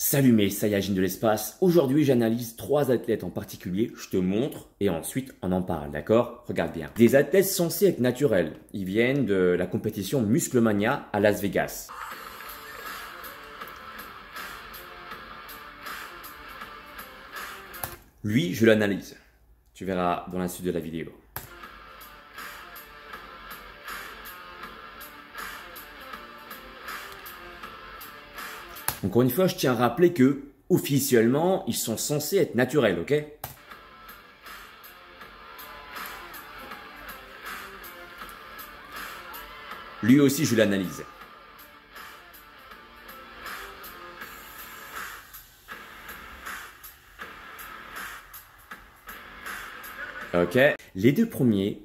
Salut mes Saiyajins de l'espace, aujourd'hui j'analyse 3 athlètes en particulier, je te montre et ensuite on en parle, d'accord? Regarde bien. Des athlètes censés être naturels, ils viennent de la compétition Musclemania à Las Vegas. Lui, je l'analyse, tu verras dans la suite de la vidéo. Encore une fois, je tiens à rappeler que, officiellement, ils sont censés être naturels, ok? Lui aussi, je l'analyse. Ok? Les deux premiers,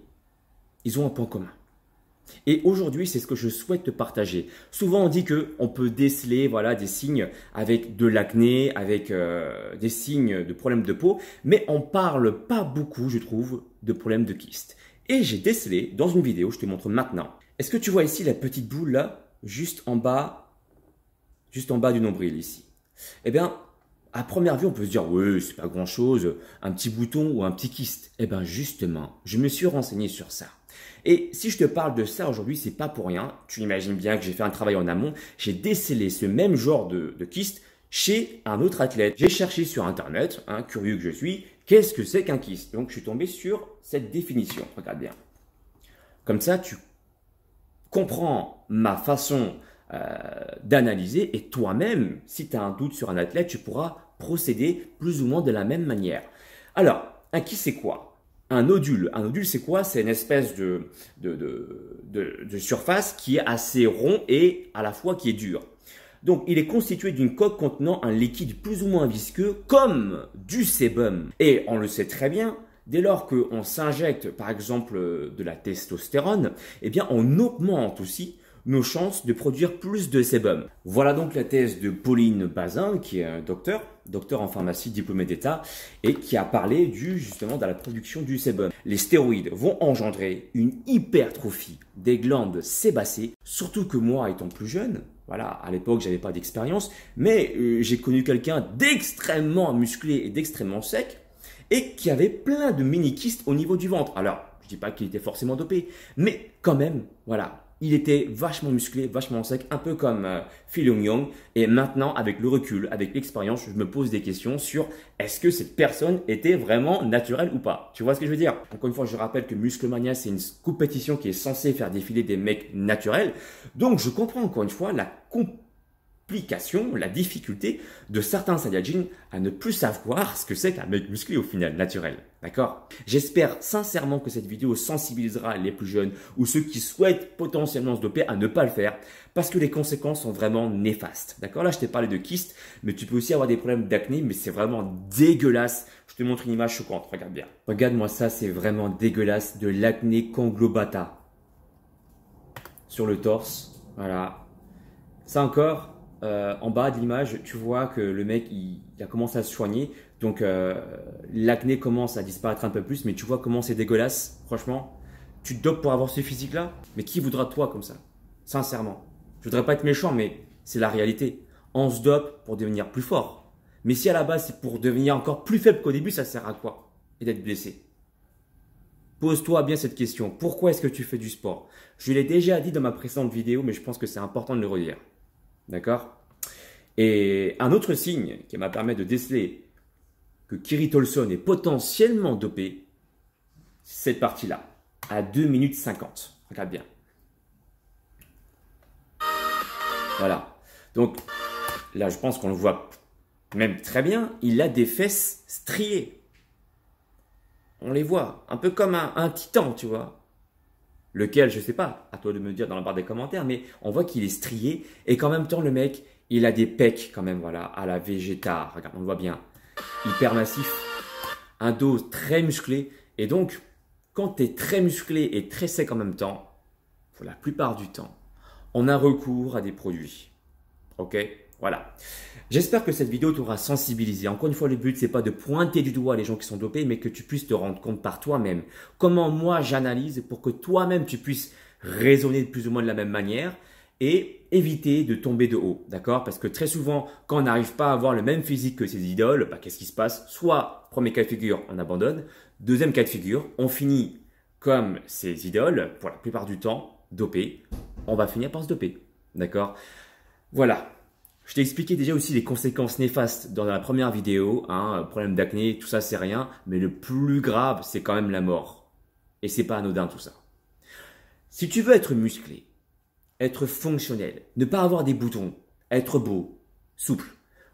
ils ont un point commun. Et aujourd'hui, c'est ce que je souhaite te partager. Souvent, on dit qu'on peut déceler des signes avec de l'acné, avec des signes de problèmes de peau, mais on parle pas beaucoup, je trouve, de problèmes de kyste. Et j'ai décelé dans une vidéo, je te montre maintenant. Est-ce que tu vois ici la petite boule là, juste en bas du nombril ici? Eh bien, à première vue, on peut se dire, oui, c'est pas grand chose, un petit bouton ou un petit kyste. Eh bien, justement, je me suis renseigné sur ça. Et si je te parle de ça aujourd'hui, c'est pas pour rien. Tu imagines bien que j'ai fait un travail en amont. J'ai décelé ce même genre de kyste chez un autre athlète. J'ai cherché sur Internet, curieux que je suis, qu'est-ce que c'est qu'un kyste? Donc, je suis tombé sur cette définition. Regarde bien. Comme ça, tu comprends ma façon d'analyser et toi-même, si tu as un doute sur un athlète, tu pourras procéder plus ou moins de la même manière. Alors, un kyste, c'est quoi? Un nodule, c'est quoi? C'est une espèce de surface qui est assez rond et à la fois qui est dur. Donc, il est constitué d'une coque contenant un liquide plus ou moins visqueux comme du sébum. Et on le sait très bien, dès lors qu'on s'injecte par exemple de la testostérone, eh bien on augmente aussi nos chances de produire plus de sébum. Voilà donc la thèse de Pauline Bazin, qui est un docteur en pharmacie diplômé d'État, et qui a parlé justement de la production du sébum. Les stéroïdes vont engendrer une hypertrophie des glandes sébacées, surtout que moi, étant plus jeune, voilà, à l'époque, j'avais pas d'expérience, mais j'ai connu quelqu'un d'extrêmement musclé et d'extrêmement sec, et qui avait plein de mini-kystes au niveau du ventre. Alors, je dis pas qu'il était forcément dopé, mais quand même, voilà. Il était vachement musclé, vachement sec, un peu comme Phil Young. Et maintenant, avec le recul, avec l'expérience, je me pose des questions sur est-ce que cette personne était vraiment naturelle ou pas? Tu vois ce que je veux dire? Encore une fois, je rappelle que Musclemania, c'est une compétition qui est censée faire défiler des mecs naturels. Donc, je comprends encore une fois la complication, la difficulté de certains Saiyajins à ne plus savoir ce que c'est qu'un mec musclé au final, naturel. D'accord? J'espère sincèrement que cette vidéo sensibilisera les plus jeunes ou ceux qui souhaitent potentiellement se doper à ne pas le faire parce que les conséquences sont vraiment néfastes. D'accord? Là, je t'ai parlé de kyste, mais tu peux aussi avoir des problèmes d'acné, mais c'est vraiment dégueulasse. Je te montre une image choquante. Regarde bien. Regarde-moi ça, c'est vraiment dégueulasse. De l'acné conglobata sur le torse. Voilà. Ça encore. En bas de l'image, tu vois que le mec, il a commencé à se soigner. Donc, l'acné commence à disparaître un peu plus. Mais tu vois comment c'est dégueulasse. Franchement, tu te dopes pour avoir ce physique-là. Mais qui voudra de toi comme ça? Sincèrement. Je voudrais pas être méchant, mais c'est la réalité. On se dope pour devenir plus fort. Mais si à la base, c'est pour devenir encore plus faible qu'au début, ça sert à quoi? Et d'être blessé. Pose-toi bien cette question. Pourquoi est-ce que tu fais du sport? Je l'ai déjà dit dans ma précédente vidéo, mais je pense que c'est important de le redire. D'accord? Et un autre signe qui m'a permis de déceler que Kiri Tolson est potentiellement dopé, c'est cette partie-là, à 2 minutes 50. Regarde bien. Voilà. Donc, là, je pense qu'on le voit même très bien. Il a des fesses striées. On les voit. Un peu comme un titan, tu vois. Lequel, je sais pas, à toi de me dire dans la barre des commentaires, mais on voit qu'il est strié et qu'en même temps, le mec, il a des pecs quand même, voilà, à la Vegeta. Regarde, on le voit bien. Hyper massif, un dos très musclé. Et donc, quand tu es très musclé et très sec en même temps, pour la plupart du temps, on a recours à des produits. Ok? Voilà. J'espère que cette vidéo t'aura sensibilisé. Encore une fois, le but, c'est pas de pointer du doigt les gens qui sont dopés, mais que tu puisses te rendre compte par toi-même. Comment moi, j'analyse pour que toi-même, tu puisses raisonner de plus ou moins de la même manière et éviter de tomber de haut, d'accord? Parce que très souvent, quand on n'arrive pas à avoir le même physique que ses idoles, qu'est-ce qui se passe? Soit, premier cas de figure, on abandonne. Deuxième cas de figure, on finit comme ses idoles, pour la plupart du temps, dopé. On va finir par se doper, d'accord? Voilà. Je t'ai expliqué déjà aussi les conséquences néfastes dans la première vidéo, problème d'acné, tout ça c'est rien, mais le plus grave c'est quand même la mort. Et c'est pas anodin tout ça. Si tu veux être musclé, être fonctionnel, ne pas avoir des boutons, être beau, souple,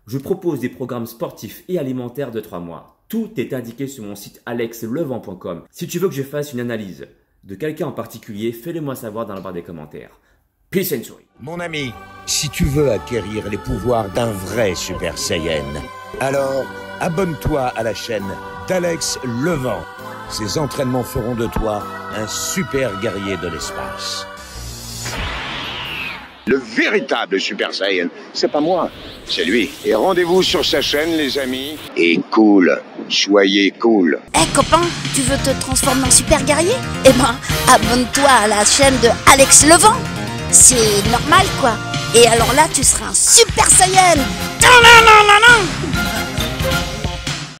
je propose des programmes sportifs et alimentaires de 3 mois. Tout est indiqué sur mon site alexlevent.com. Si tu veux que je fasse une analyse de quelqu'un en particulier, fais-le moi savoir dans la barre des commentaires. Peace and joy. Mon ami, si tu veux acquérir les pouvoirs d'un vrai Super Saiyan, alors abonne-toi à la chaîne d'Alex Levent. Ces entraînements feront de toi un super guerrier de l'espace. Le véritable Super Saiyan, c'est pas moi, c'est lui. Et rendez-vous sur sa chaîne, les amis. Et cool, soyez cool. Copain, tu veux te transformer en super guerrier? Eh ben, abonne-toi à la chaîne de Alex Levent. C'est normal, quoi. Et alors là, tu seras un Super Saiyan.